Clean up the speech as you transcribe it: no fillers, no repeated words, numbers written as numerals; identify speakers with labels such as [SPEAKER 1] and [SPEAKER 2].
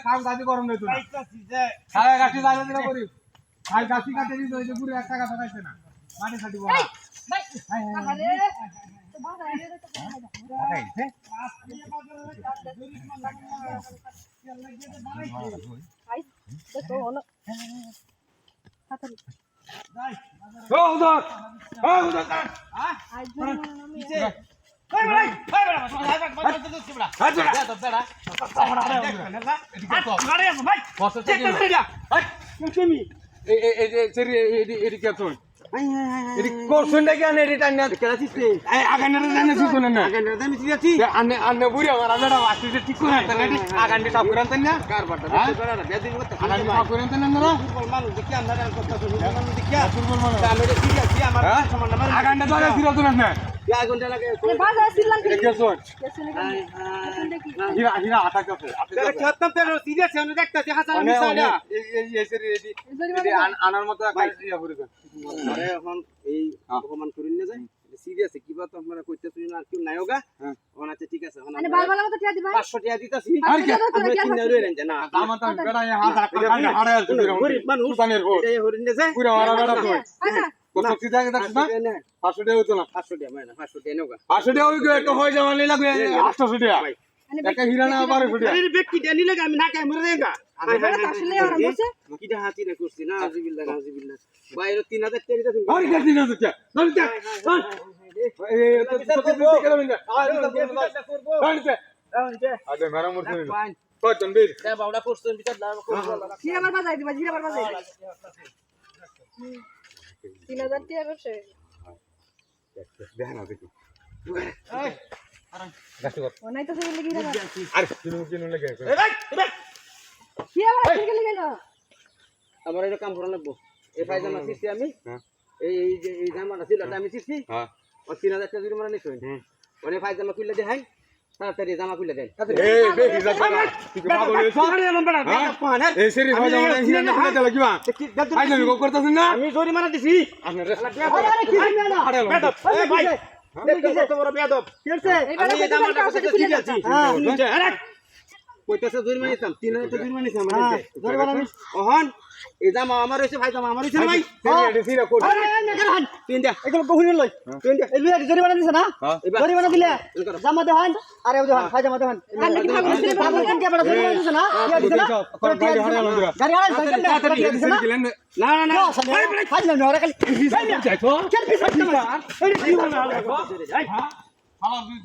[SPEAKER 1] কাম কাজ গরম নেই তো গাছি করি গাছি কাটে পুরো একটা গাছ খাইছে না মাটি খাটি বড় আনার মতো এই অপমান করিন না যায় সিরিয়াস কিবা তো আপনারা কইতেছেন না কেউ নাইওগা ওনা আচ্ছা ঠিক আছে মানে ভালো ভালো মতো টিয়া দিবা 500 টিয়া দিতাছি আর কি আমরা কিনে রইলেন না দাম তো বেড়া হাজার টাকা হাড়ে আছে গরিব মানুষ সুতানের ভোট এই হরিণ দেছে পুরো ওরা বেড়া তো কত কি জায়গা দেখছ না 500 টাকা হতো না 500 টাকা মানে 500 টাকা নেওগা 500 টাকা ওই একটু হয়ে যাওয়া নি লাগবে 800 টাকা একটা হীরা না 1200 টাকা আরে ব্যক্তি দেনি লাগে আমি না কাই মরে দেগা আসলে ওরা বসে কিটা হাতি রে করছি না আউযুবিল্লাহ আউযুবিল্লাহ বাইরে 3000 টাকা দিতাছেন আর কি 3000 টাকা ধর টা এই তো কেন মিনা আরে মেরা মুরছে কই তনবীর এ বাউডা করছেন বিচার দাও কি আমার বাজাই দিবা জিরা বাজাই 3000 টাকা ব্যবসা দেখনা দেখি এই গাছটা কর ওনাই তো সেই লাগি রে আরে কিনো লাগে এ ভাই কি আবার কি লাগি না আমার এটা কাম করা লাগবো এই পায়জামা সিসি আমি এই জামাটা ছিল আমি সিসি হ্যাঁ ও 3000 টাকা জরিমানা নিছেন ওরে পায়জামা খুলে দেখাই তাড়াতাড়ি জামা খুলে দেন এই বেশি জায়গা তুই পাগল হইছিস আরে লম্বাটা পানা এই সেরি পায়জামা হিরা না খুলে দেলা কিবা পায়জামা কো করতেছেন না আমি জরিমানা দিছি আপনারে আরে কি না আরে বেদব এই ভাই দেখো কত বড় বেদব কেরছে আমি এই জামাটা কত ঠিক আছে হ্যাঁ আরে কইতাছে জরিমানা নিতাম 3000 টাকা জরিমানা নিতাম মানে জরিমানা ওহন এই জামা আমার হইছে ভাই জামা আমার হইছে না ভাই সেরি সিরা কোড আরে না করান তুই দে এগুলো কহুন লই তুই দে এই লুয়া জরিমানা দিছ না জরিমানা দিলে জামা দেখান আরে ওই দেখান ভাই জামা দেখান পাগল কেন কে বড় জরিমানা দিছ না ইয়া দিছ না গাড়ি হারান সাইকেল দিছ না না না না ভাই না ওরা খালি যাইছো কেন পিছ হচ্ছে না এই কি হলো হালা দুই